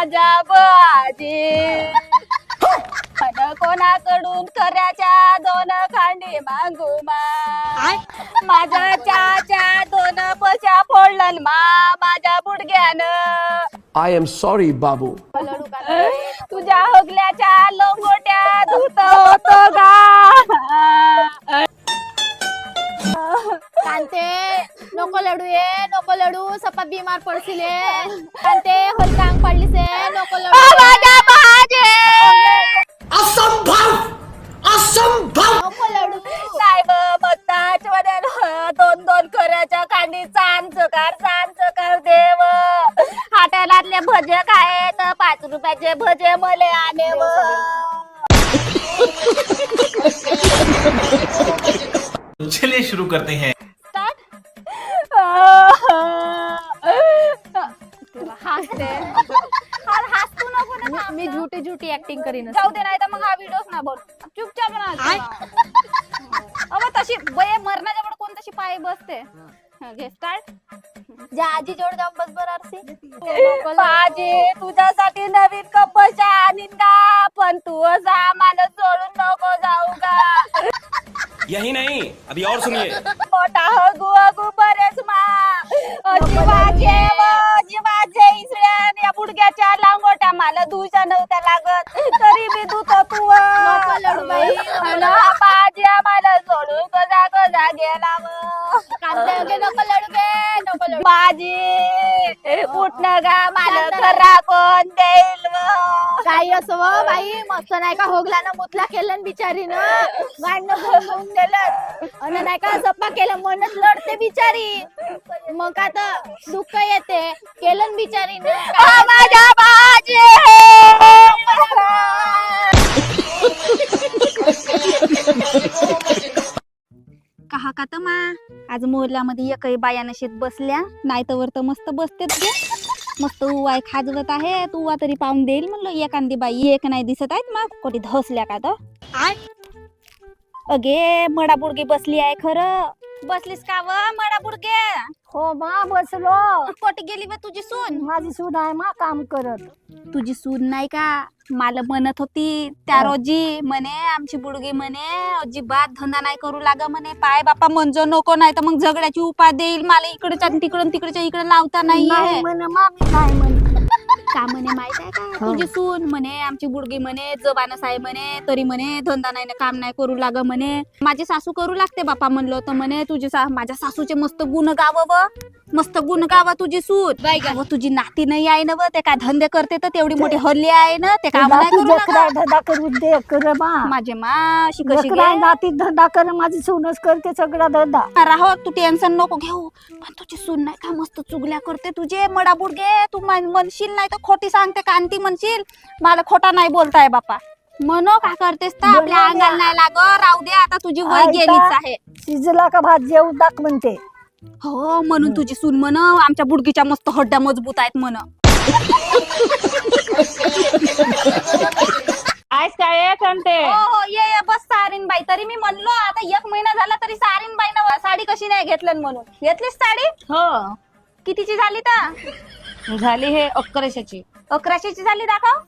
माझ्या बाजी कोणाकडून खऱ्याच्या दोन खांडी मागू मा माझ्या चाच्या दोन पशा फोडलन मा माझ्या बुडग्यानं I am sorry, बाबू. तुझ्या होगल्याच्या लोंगोट्या धुत होतो गा कांते नको लढू ये नको लढू सपा बीमार पडशील कांते होलकांग पडलीस नको लढू माझ्या बाजी असंभव असंभव नको लढू साहेब मत्ताच वड्यानं दोन दोन खऱ्याच्या खांडी सांच कर देव हाटेलातले भजे काय तर 5 रुपयाचे भजे मले आणे चलिए शुरू करते हैं। हसते हसतू नको ना मी झूठी झूठी ऍक्टिंग करीन जाऊ दे नाही तर मग हा व्हिडिओच ना बोल चुपचाप अबे तशी बये मरणाच्या पुढे कोण तशी पाय बसते घे स्टार्ट जा आजी जोड जाऊन बस बर आरसी बाजी तुझ्यासाठी नवीन कपशा आणीन का पण तू सामान सोडून नको जाऊ का यही नहीं, अभी और सुनिए। मोठा हगू बरेच मा जीवाचे इसळ्यान या बुडग्याच्या लांगोट्या मला धुशा नव्हत्या लागत तरी मी धुतो तू नको लढू बाई बाजी आम्हाला सोडून कजा गेला कांते गे नको लढू गे नको लढू बाजी उठणं गा मला खरा कोण देईल काही असं व बाई मस्त नाही का होगल्यानं मुतला केलं बिचारीनं गाडनं बोलून गेलं आणि नाही का सप्पा केलं म्हणत लढते बिचारी मग आता दुःख येते केलं बिचारीनं माझ्या बाजी कहा का तर मा आज मोहल्ल्यामध्ये एकही बाया नशेत बसल्या नाही तर मस्त बसतेच गे मस्त उवाय खाजवत आहे तू उवा तरी पाहून देईल म्हणलं एखादी बाई एक नाही दिसत आहेत मग कोटी धसल्या का तर अगे मडा बुडगी बसली आहे खरं बसलीस का व मडा बुडगे हो मा बसलो कोटी गेली बा तुझी सून माझी सून आहे मा काम करत तुझी सून नाही का मला म्हणत होती त्या रोजी म्हणे आमची बुडगी म्हणे अजिबात धंदा नाही करू लागा म्हणे पाय बापा मंजो नको नाही तर मग झगड्याची उपा देईल मला इकडच्या तिकडच्या इकडे लावता नाहीये का म्हणे माहित आहे का तुझी सून म्हणे आमची बुडगी म्हणे जबानच आहे म्हणे तरी म्हणे धंदा नाही काम नाही करू लाग म्हणे माझी सासू करू लागते बापा म्हणलं तर म्हणे तुझी माझ्या सासूचे मस्त गुण गावं मस्त गुण गावा तुझी सून व तुझी नाती नाही आहे ना व ते काय धंदे करते तर तेवढी मोठी हल्ली आहे ना ते काम नाही करू लागा. धंदा करू दे कर माझे मा शिकशी नाती धंदा कर माझी सूनच करते सगळा धंदा राहो तू टेन्शन नको घेऊ पण तुझी सून नाही का मस्त चुगल्या करते तुझे मडा बुडगे तू म्हणशील नाही तर खोटी सांगते कांती म्हणशील मला खोटा नाही बोलताय बापा मनो का करतेस तर आपल्या अंगाला नाही लाग राहू दे आता तुझी वय गेलीच आहे शिजला का भात जेवू टाक म्हणते हो म्हणून तुझी सून म्हण आमच्या बुडगीच्या मस्त हड्ड्या मजबूत आहेत म्हण आज काय सांगते हो ये बस सारीन बाई तरी मी म्हणलो आता 1 महिना झाला तरी सारीन बाई ना साडी कशी नाही घेतलं म्हणून घेतलीस साडी हो कितीची झाली तर झाली हे 1100ची 1100ची झाली दाखव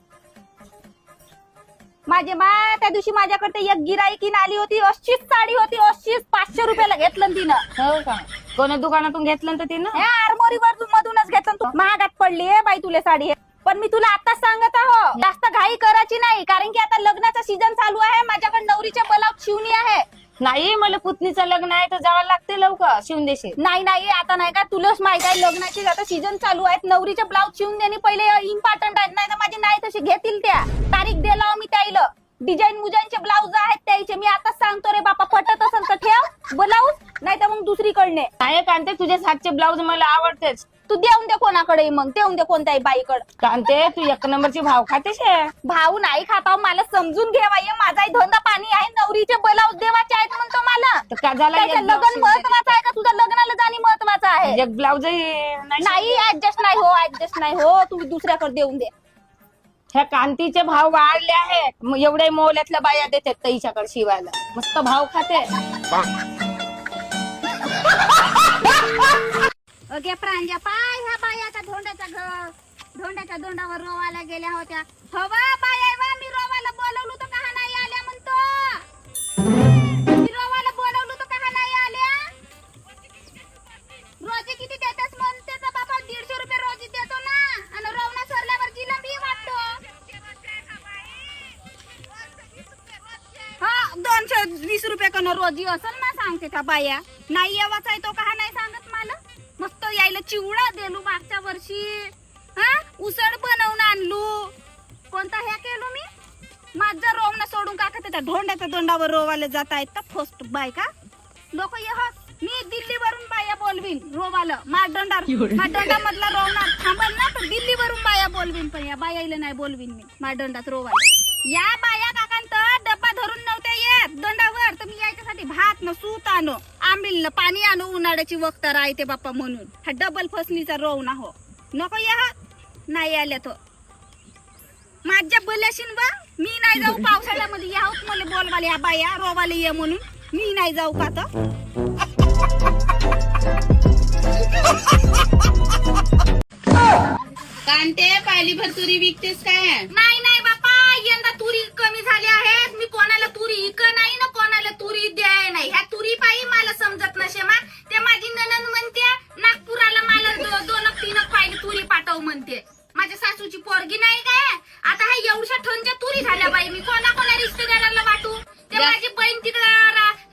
माझे मा त्या दिवशी माझ्याकडे एक गिराईकीन आली होती अशीच साडी होती अशीच 500 रुपयाला घेतलं तिनं हो का कोणा दुकानातून घेतलं तर तिनं हे आरमोरी मधूनच घेतलं तू महागात पडली आहे बाई तुला साडी हे पण मी तुला आता सांगत आहो जास्त घाई करायची नाही कारण की आता लग्नाचा सीझन चालू आहे माझ्याकडे नवरीच्या ब्लाऊज शिवणी आहे नाही मला पुतणीचं लग्न आहे तर जावं लागते लवकर शिवून नाही आता नाही का तुलाच माहित आहे लग्नाची आता सीझन चालू आहेत नवरीचे ब्लाऊज शिवून देणे पहिले इम्पॉर्टंट आहेत नाही तर माझी नाही तशी घेतील त्या तारीख द्यायला मी त्याला डिझाईन मुजाईनचे ब्लाऊज आहेत त्याचे मी आताच सांगतो रे बापा पटत असेल तर ठेव ब्लाऊज नाही तर मग दुसरीकडे काय कांते तुझ्या हातचे ब्लाऊज मला आवडतेच तू देऊन दे कोणाकडे मग देऊन दे कोणत्याही बाईकडे कांते तू 1 नंबरची भाव खातेस भाऊ नाही खाता मला समजून घे बाई माझाही धंदा पाणी आहे नवरीचे ब्लाऊज देवाचे आहेत म्हणतो मला तर का झाला लग्न महत्वाचं आहे का तुझं लग्नाला जाणे महत्वाचं आहे एक ब्लाऊज नाही ऍडजस्ट नाही हो तुम्ही दुसऱ्याकडे देऊन दे ह्या कांतीचे भाव वाढले आहेत एवढे मोल्यातल्या बाया देतात तईच्याकडे शिवायला मस्त भाव खाते अगे प्रांजा पाय ह्या बायाचा धोंड्याचा धोंड्याच्या दोंडावर रोवाला गेल्या होत्या. हवा बाया वा, मी रोवाला बोलवलं तर का नाही आल्या म्हणतो. मी रोवाला बोलवलं तर का नाही आल्या. रोजी किती देतेस म्हणते तर बाबा 150 रुपये रोजी देतो ना. आणि रोवणा सरल्यावर जिलेबी वाटतो. हा 220 रुपये कन रोजी असेल ना सांगते त्या बाया. नाही यावाच आहे तो का नाही सांगत मला. मस्त यायला चिवडा देलू मागच्या वर्षी. हा उसळ बनवून आणलू. कोणता ह्या केलो मी. माझं रोवणं सोडून का त्या ढोंड्याच्या दोंडावर रोवायला जात आहेत तर फर्स्ट बायका लोक मी दिल्लीवरून बाया बोलवीन रोवाला. माडदंडा मधला रोवणार थांबल ना तर दिल्लीवरून बाया बोलवीन. पण या बायाला नाही बोलवीन मी माडदंडात रोवायला. या बाया काकांत डब्बा धरून नव्हत्या येत दंडावर. तर मी याच्यासाठी भात न सूत आणो, आंबील न पाणी आणू. उन्हाळ्याची वक्त राहते बाप्पा म्हणून. हा डबल फसलीचा रोवणा हो. नको या नाही आल्या तो माझ्या बोल्याशीन बा. मी नाही जाऊ पावसाळ्यामध्ये. या होत मला बोलवाले या बाया रोवाले ये म्हणून. मी नाही जाऊ का तर. कांते पायली भर तुरी विकतेस काय. नाही नाही बापा, यंदा तुरी कमी झाली आहेत. मी कोणाला तुरी इक नाही ना कोणाला तुरी द्याय नाही. ह्या तुरी पायी मला समजत नसे मा. ते माझी ननंद म्हणते नागपुराला मला 2-3 पायली तुरी पाठव म्हणते. माझ्या सासूची पोरगी नाही काय. आता हा एवढ्या ठनच्या तुरी झाल्या बाई. मी कोणा रिश्तेदाराला वाटू. ते माझी बहीण तिकडं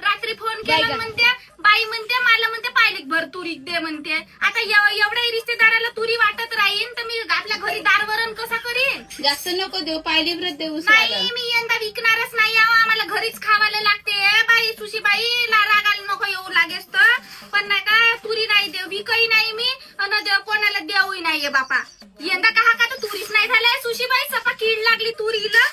रात्री फोन केला म्हणते बाई म्हणते मला म्हणते पायलीक भर तुरी दे म्हणते. आता एवढ्या रिश्तेदाराला तुरी वाटत राहीन तर मी आपल्या घरी दारवरण कसा करीन. जास्त नको देऊ पायली भर देऊ. नाही मी यंदा विकणारच नाही. आम्हाला घरीच खावायला लागते बाई. सुशीबाई रागाला नको येऊ लागेस तर. पण नाही का तुरी नाही देऊ विकही नाही मी आणि कोणाला देऊही नाहीये बापा. यंदा का तर तुरीच नाही झालंय सुशीबाई. सपा कीड लागली तुरीला.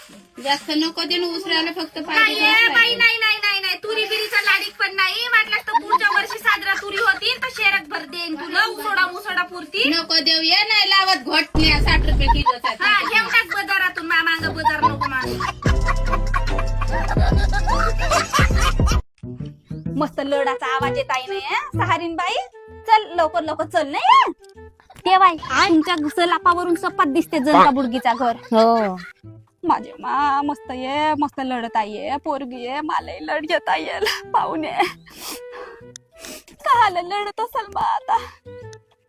जास्त नको देऊ उसरायला फक्त नाही बाई नाही नाही नाही नाही. तुरी बिरीचा लाडीक पण नाही. वाटलं तर पुढच्या वर्षी साजरा तुरी होती तर शेरक भर देईन तुला उसोडा पुरती. नको देऊ ये नाही लावत घोटण्या 60 रुपये किलो. हा घेऊन टाक बाजारातून. मांग बाजार नको मारू. मस्त लडाचा आवाज येत आहे नाही सहारीन बाई. चल लवकर लवकर चल नाही ते बाई. तुमच्या सलापावरून सपाट दिसते जनता बुडगीचा घर. हो माझे मा मस्त ये मस्त लढत आहे पोरगी ये. मलाही लढ येता येईल पाहुणे. काहाला लढत असेल बा आता.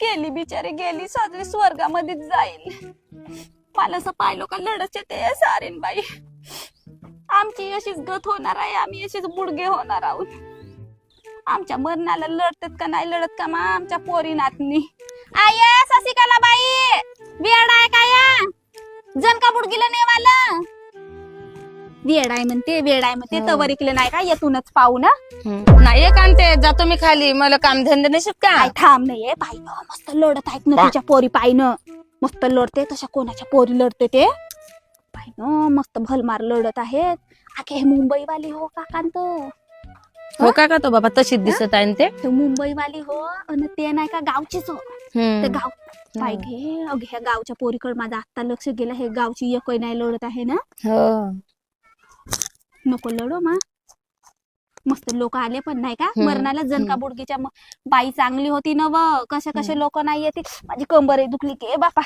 गेली बिचारी गेली साजरी स्वर्गामध्येच जाईल. मला असं पाहिलं का लढत येते सारीन बाई. आमची अशीच गत होणार आहे. आम्ही अशीच बुडगे होणार आहोत. आमच्या मरणाला लढतात का नाही लढत का मा आमच्या पोरी नातनी. आय ससिकाला बाई वेड आहे का या जनका बुडगीला नेवाला. वेड आहे म्हणते वेड आहे म्हणते तवर इकलं नाही का येतूनच पाहू ना. नाही कांते जातो मी खाली. मला कामधंदे नसत का. काय थांब नाहीये बाई मस्त लढत आहेत ना तुझ्या पोरी पायनं. मस्त लढते तशा कोणाच्या पोरी लढते ते पायनं. मस्त भलमार लढत आहेत. आखे मुंबईवाली हो काकांत. हो का तो बाबा तशीच दिसत आहे ते. मुंबईवाली हो आणि ते नाही का गावचीच हो. ते गाव पाय घे ह्या गावच्या पोरीकडे माझं आता लक्ष गेलं. हे गावची एकही नाही लढत आहे ना. हो नको लढो मा. मस्त लोक आले पण नाही का मरणाला. जनका बुडगीच्या बाई चांगली होती ना व. कसे लोक नाही येते. माझी कंबर दुखली की बापा.